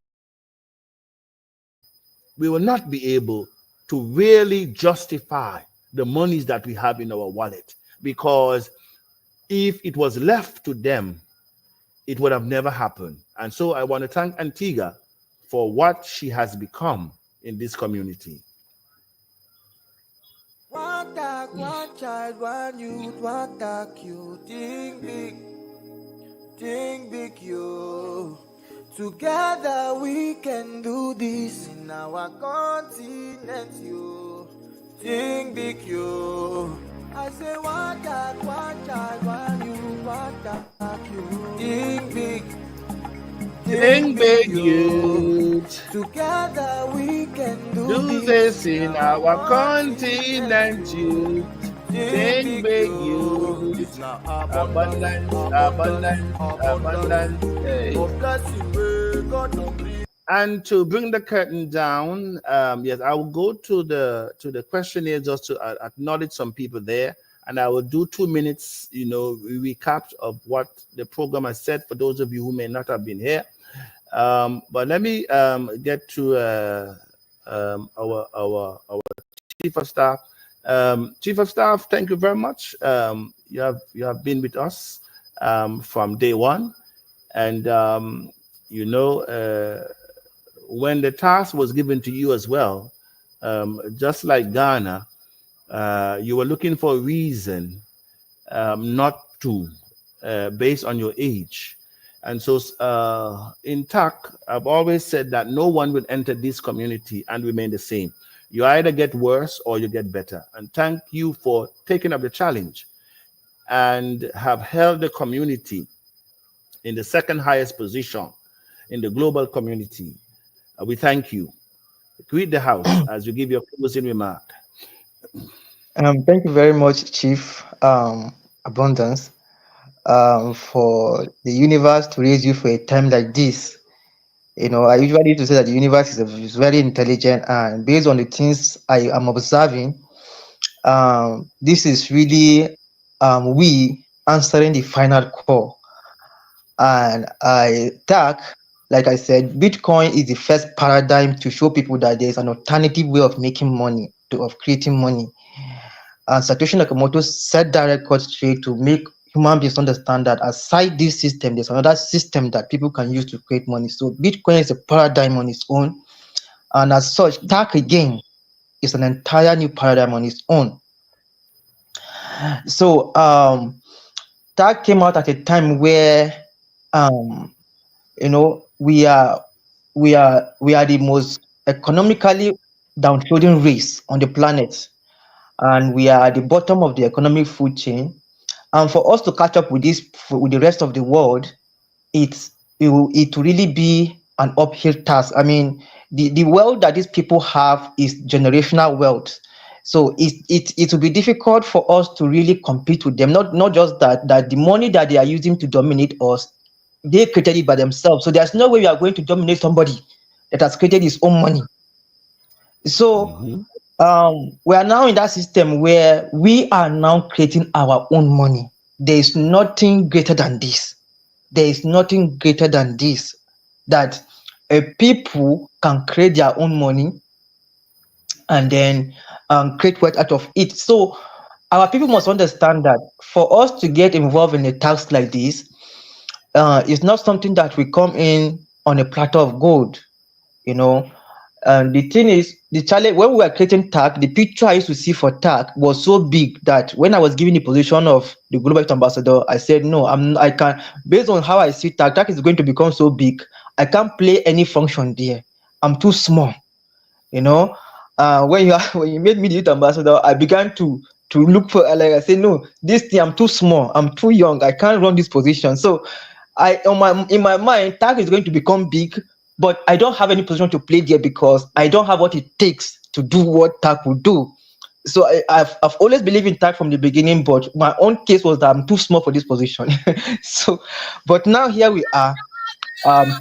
we will not be able to really justify the monies that we have in our wallet, because if it was left to them, it would have never happened. And so I want to thank Antigua for what she has become in this community. One tag, one child, one youth, one tag you. Think big, you. Together we can do this in our continent, you. Think big, you. I say one tag, one child, one youth, one tag you. Think big, Think big, you. youth. Together we can Do this in our continent, youth. Think big, youth. Abundance, abundance, abundance. Hey. And to bring the curtain down, yes, I will go to the questionnaire just to acknowledge some people there, and I will do 2 minutes, recap of what the program has said for those of you who may not have been here. But let me get to our chief of staff. Chief of staff, thank you very much. You have been with us from day one, and when the task was given to you as well, just like Ghana, you were looking for a reason not to, based on your age. And so in TACC, I've always said that no one will enter this community and remain the same. You either get worse or you get better. And thank you for taking up the challenge and have held the community in the second highest position in the global community. We thank you. Greet the house as you give your closing remark. Thank you very much, Chief Abundance, for the universe to raise you for a time like this. I usually used to say that the universe is very intelligent, and based on the things I am observing, this is really we answering the final call. And TACC, like I said, Bitcoin is the first paradigm to show people that there's an alternative way of making money, of creating money. And Satoshi Nakamoto set that record straight to make human beings understand that aside this system, there's another system that people can use to create money. So Bitcoin is a paradigm on its own. And as such, TACC again is an entire new paradigm on its own. So TACC came out at a time where we are the most economically downtrodden race on the planet, and we are at the bottom of the economic food chain. And for us to catch up with the rest of the world, it will really be an uphill task. I mean, the wealth that these people have is generational wealth. So it will be difficult for us to really compete with them. Not just that the money that they are using to dominate us, they created it by themselves. So there's no way we are going to dominate somebody that has created his own money. So we are now in that system where we are now creating our own money. There is nothing greater than this. There is nothing greater than this, that a people can create their own money and then create wealth out of it. So our people must understand that for us to get involved in a task like this, it's not something that we come in on a platter of gold, And the thing is, the challenge when we were creating TACC, the picture I used to see for TACC was so big that when I was given the position of the Global Youth Ambassador, I said, no, I can't. Based on how I see TACC is going to become so big, I can't play any function there. I'm too small, When you made me the Youth Ambassador, I began to look for, like I said, no, this thing, I'm too small, I'm too young, I can't run this position. So in my mind, TACC is going to become big, but I don't have any position to play there because I don't have what it takes to do what TACC will do. So I've always believed in TACC from the beginning, but my own case was that I'm too small for this position. But now here we are.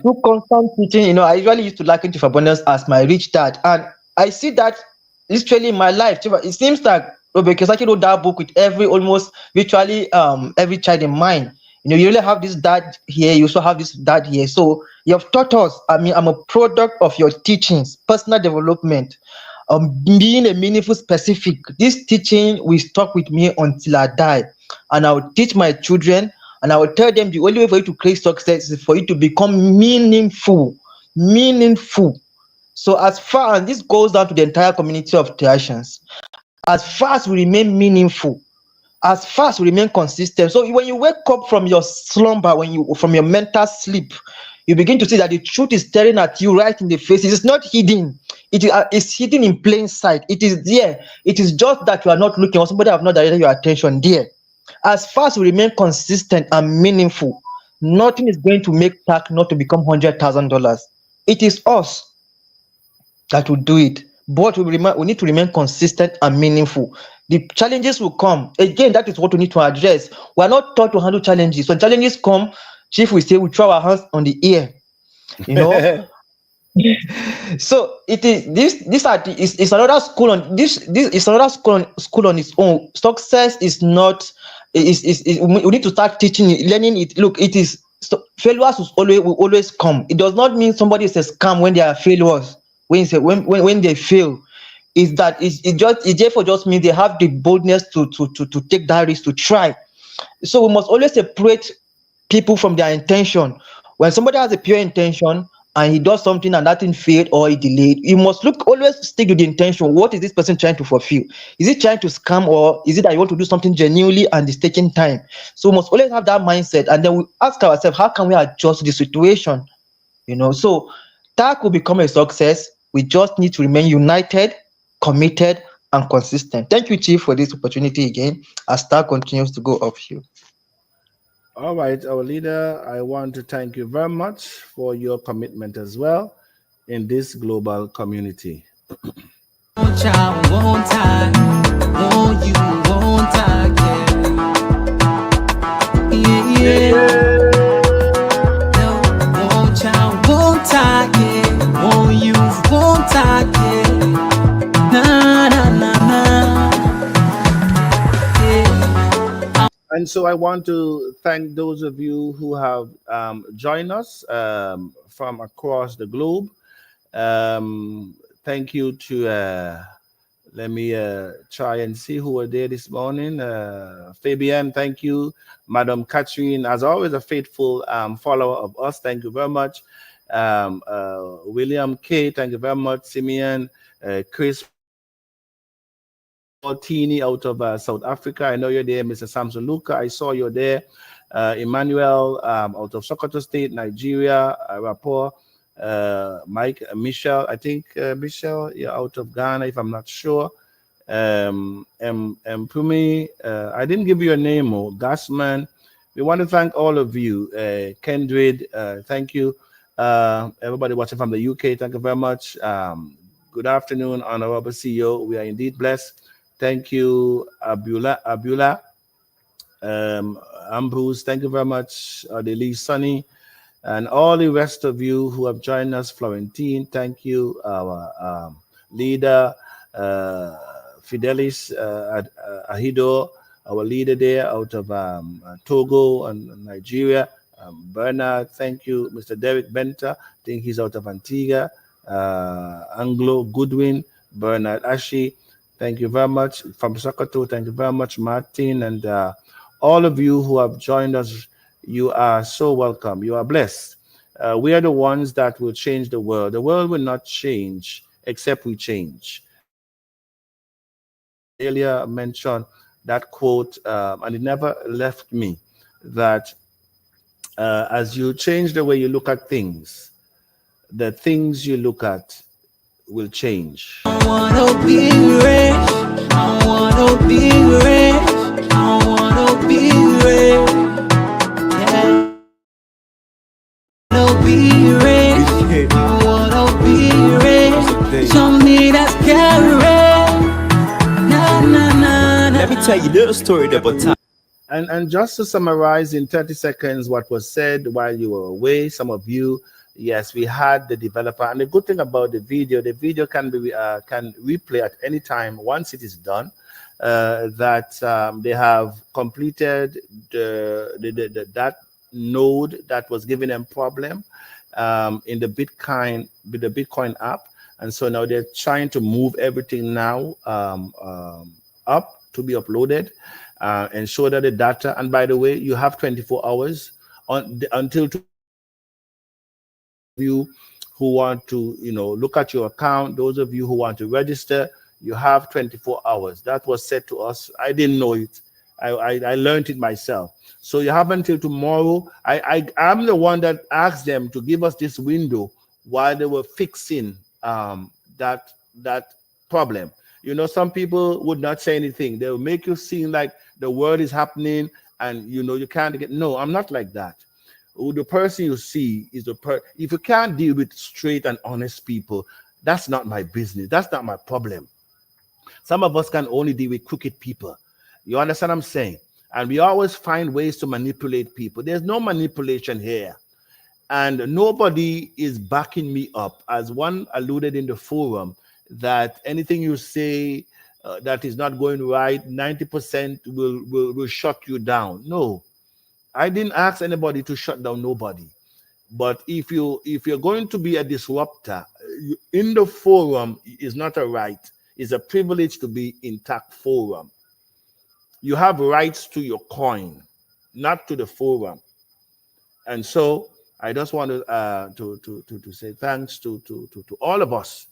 Through constant teaching, I usually used to liken Chief Abundance as my rich dad, and I see that literally in my life. It seems like because I wrote that book with almost virtually every child in mind. You really have this dad here, you also have this dad here. So you have taught us, I'm a product of your teachings, personal development, being a meaningful specific. This teaching will stuck with me until I die. And I will teach my children, and I will tell them the only way for you to create success is for you to become meaningful. So as far as this goes down to the entire community of Theacians, as far as we remain meaningful, as far as we remain consistent. So when you wake up from your slumber, from your mental sleep, you begin to see that the truth is staring at you right in the face. It is not hidden. It is hidden in plain sight. It is there. It is just that you are not looking, or somebody have not directed your attention there. As far as we remain consistent and meaningful, nothing is going to make TACC not to become $100,000. It is us that will do it, but we need to remain consistent and meaningful. The challenges will come. Again, that is what we need to address. We are not taught to handle challenges. When challenges come, Chief will say we throw our hands on the ear. You know, so it is is another school on this is another school on its own. Success is not we need to start teaching it, learning it. Look, it is failures will always come. It does not mean somebody is a scam when they are failures. When they fail, is that it therefore just means they have the boldness to take that risk, to try. So we must always separate people from their intention. When somebody has a pure intention and he does something and that thing failed or he delayed, you must always stick to the intention. What is this person trying to fulfill? Is it trying to scam, or is it that you want to do something genuinely and it's taking time? So we must always have that mindset, and then we ask ourselves, how can we adjust to the situation? You know, so TACC will become a success. We just need to remain united, committed, and consistent. Thank you, Chief, for this opportunity again, as TACC continues to go uphill. All right, our leader, I want to thank you very much for your commitment as well in this global community. Won't child, won't I? Won't you, won't I? Yeah, yeah. No, won't child, won't I? Yeah. Won't you, won't I? Yeah. Na, na, na, na. Yeah. And so I want to thank those of you who have joined us from across the globe. Thank you to, let me try and see who were there this morning. Fabienne, thank you. Madam Catherine, as always, a faithful follower of us. Thank you very much. William K, thank you very much. Simeon, Chris Tini out of South Africa. I know you're there, Mr. Samson Luca. I saw you're there. Emmanuel out of Sokoto State, Nigeria. Rapport. Mike, Michelle, I think Michelle, you're out of Ghana, if I'm not sure. Pumi, I didn't give you a name, Gasman. We want to thank all of you. Kendrid, thank you. Everybody watching from the UK, thank you very much. Good afternoon, Honorable CEO. We are indeed blessed. Thank you, Abula. Ambrose, thank you very much. Adeli Sunny. And all the rest of you who have joined us, Florentine, thank you. Our leader, Fidelis Ahido, our leader there out of Togo and Nigeria. Bernard, thank you. Mr. Derek Benter, I think he's out of Antigua. Anglo Goodwin, Bernard Ashi, thank you very much. From Sokoto, thank you very much, Martin. And all of you who have joined us, you are so welcome. You are blessed. We are the ones that will change the world. The world will not change except we change. Earlier mentioned that quote, and it never left me, that as you change the way you look at things, the things you look at will change. I wanna be rich. I wanna be rich. I wanna be rich. Be rich, I wanna be rich. Show me that carrot. Na, na, na, na. Let me tell you a little story about TACC. And just to summarize in 30 seconds what was said while you were away, some of you, yes, we had the developer. And the good thing about the video can be can replay at any time once it is done. That they have completed that node that was giving them problem in the Bitcoin app, and so now they're trying to move everything now up to be uploaded and show that the data. And by the way, you have 24 hours until you who want to look at your account. Those of you who want to register, you have 24 hours. That was said to us. I didn't know it. I learned it myself. So you have until tomorrow. I'm the one that asked them to give us this window while they were fixing that problem. Some people would not say anything. They will make you seem like the world is happening and you can't get. No, I'm not like that. who the person you see is if you can't deal with straight and honest people, that's not my business. That's not my problem. Some of us can only deal with crooked people. You understand what I'm saying? And we always find ways to manipulate people. There's no manipulation here. And nobody is backing me up. As one alluded in the forum, that anything you say that is not going right, 90% will shut you down. No, I didn't ask anybody to shut down nobody. But if you're going to be a disruptor in the forum, is not a right. It's a privilege to be in TACC forum. You have rights to your coin, not to the forum. And so I just want to say thanks to all of us.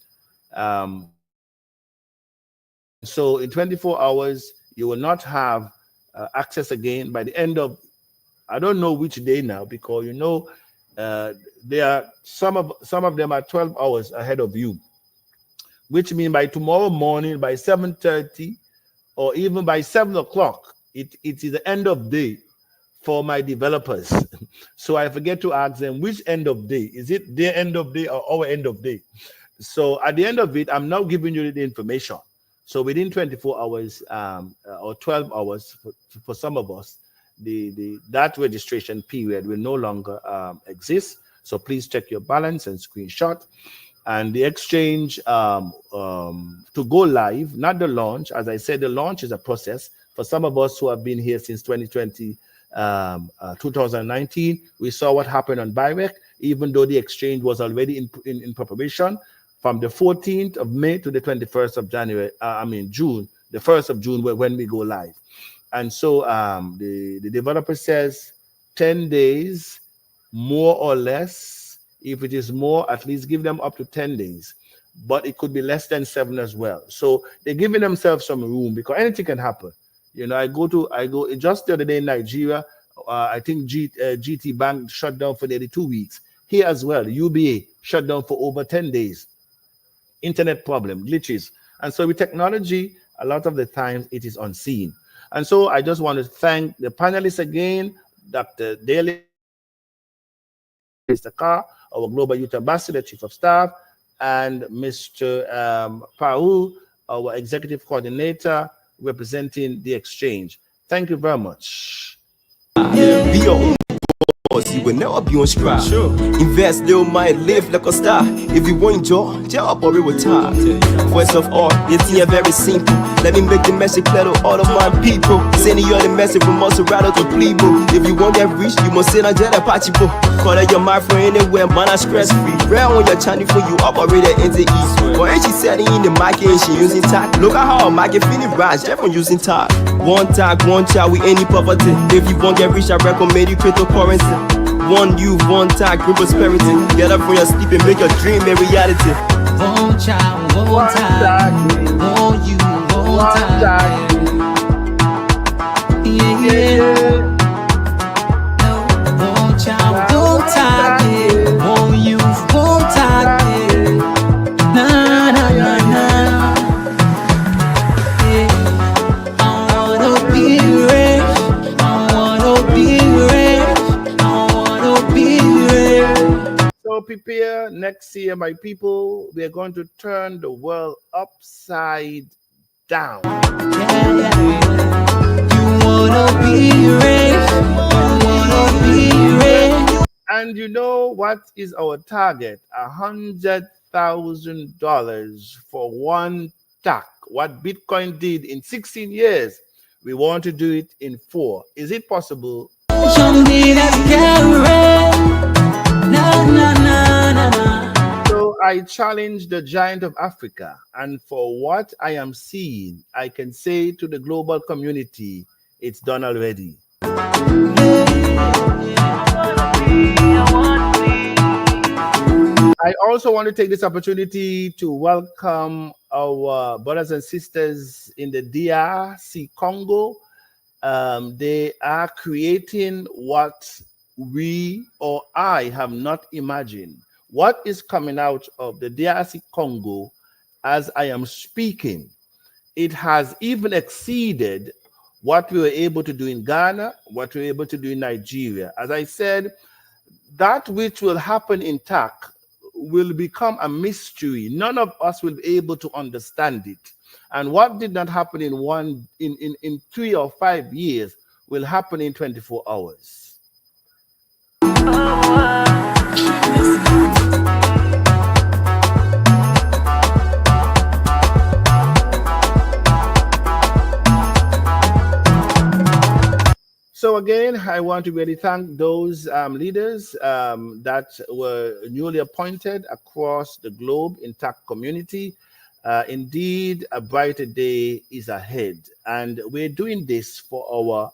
So in 24 hours, you will not have access again by the end of, I don't know which day now, because there are some of them are 12 hours ahead of you, which means by tomorrow morning, by 7:30, or even by 7 o'clock, it is the end of day for my developers. So I forget to ask them which end of day. Is it their end of day or our end of day? So at the end of it, I'm now giving you the information. So within 24 hours or 12 hours for some of us, that registration period will no longer exist. So please check your balance and screenshot. And the exchange to go live, not the launch. As I said, the launch is a process. For some of us who have been here since 2020, 2019, we saw what happened on BIREC, even though the exchange was already in preparation from the 14th of May to the 21st of June, the 1st of June when we go live. And so the developer says 10 days, more or less. If it is more, at least give them up to 10 days. But it could be less than 7 as well. So they're giving themselves some room because anything can happen. I go just the other day in Nigeria, I think GT Bank shut down for nearly 2 weeks. Here as well, UBA shut down for over 10 days. Internet problem, glitches. And so with technology, a lot of the times it is unseen. And so I just want to thank the panelists again, Dr. Daly, Mr. Carr, our Global Youth Ambassador, Chief of Staff, and Mr. Paul, our Executive Coordinator, representing the exchange. Thank you very much. Be your own boss, you will never be on scrap. Invest, little might live like a star. If you want joy, tell up or it will tie. First of all, it's here very simple. Let me make the message clear to all of my people. Sending you the message from Maserati to Plebo. If you want that rich, you must send a jet Apache. Call out your mind for anywhere, man, I stress free. Rare on your channel for you operate into east. But ain't she setting in the market and she using TACC? Look at how a market feeling rise, just from using TACC. One TACC, one child with any poverty. If you want get rich, I recommend you cryptocurrency. One you, one TACC, bring prosperity. Get up from your sleep and make your dream a reality. One child, one TACC. One you, one TACC. Yeah. One child, one TACC. One you, one TACC. Na na na na. Yeah. I wanna be rich. I wanna be rich. I wanna be rich. So prepare next year, my people. We are going to turn the world upside down. Yeah, yeah, yeah. You wanna be rich. You wanna be rich. And you know what is our target? $100,000 for one TACC. What Bitcoin did in 16 years, we want to do it in 4. Is it possible? Show me that carrot. Na na na na na. So I challenge the giant of Africa, and for what I am seeing, I can say to the global community, it's done already. I also want to take this opportunity to welcome our brothers and sisters in the DRC Congo. They are creating what we or I have not imagined. What is coming out of the DRC Congo as I am speaking, it has even exceeded what we were able to do in Ghana, what we were able to do in Nigeria. As I said, that which will happen in TACC will become a mystery. None of us will be able to understand it. And what did not happen in 3 or 5 years will happen in 24 hours. So again, I want to really thank those leaders that were newly appointed across the globe in TACC community. Indeed, a brighter day is ahead, and we're doing this for our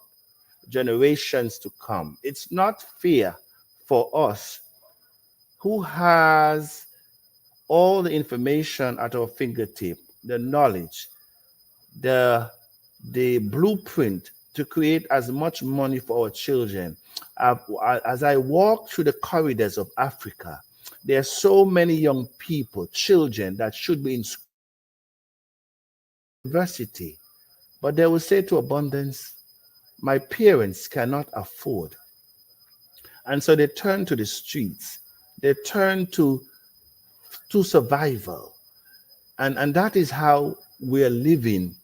generations to come. It's not fair for us who has all the information at our fingertip, the knowledge, the blueprint to create as much money for our children. As I walk through the corridors of Africa, there are so many young people, children that should be in university, but they will say to abundance, my parents cannot afford. And so they turn to the streets, they turn to survival. And that is how we're living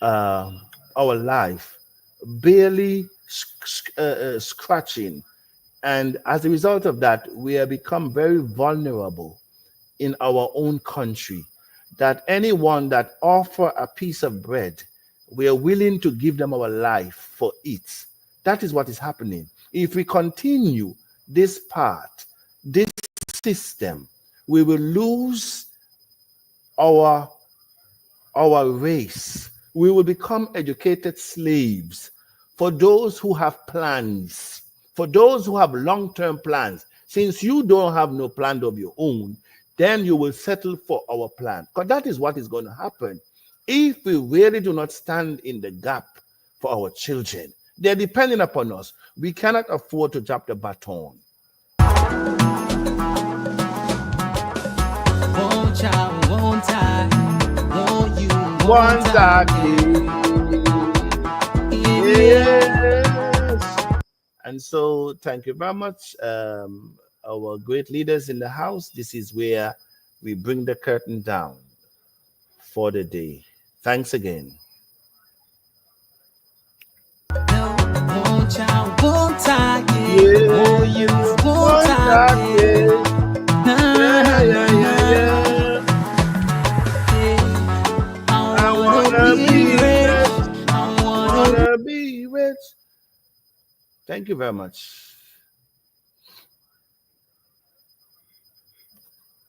our life, barely scratching. And as a result of that, we have become very vulnerable in our own country, that anyone that offer a piece of bread, we are willing to give them our life for it. That is what is happening. If we continue this path, this system, we will lose our race. We will become educated slaves for those who have plans, for those who have long-term plans. Since you don't have no plan of your own, then you will settle for our plan. Because that is what is going to happen. If we really do not stand in the gap for our children, they're depending upon us. We cannot afford to drop the baton. One child, one time, one you, One time. Yes. And so thank you very much, our great leaders in the house. This is where we bring the curtain down for the day. Thanks again. one child, one time, Yeah. one you, one time, Yeah. I wanna be rich. I wanna be rich. Thank you very much.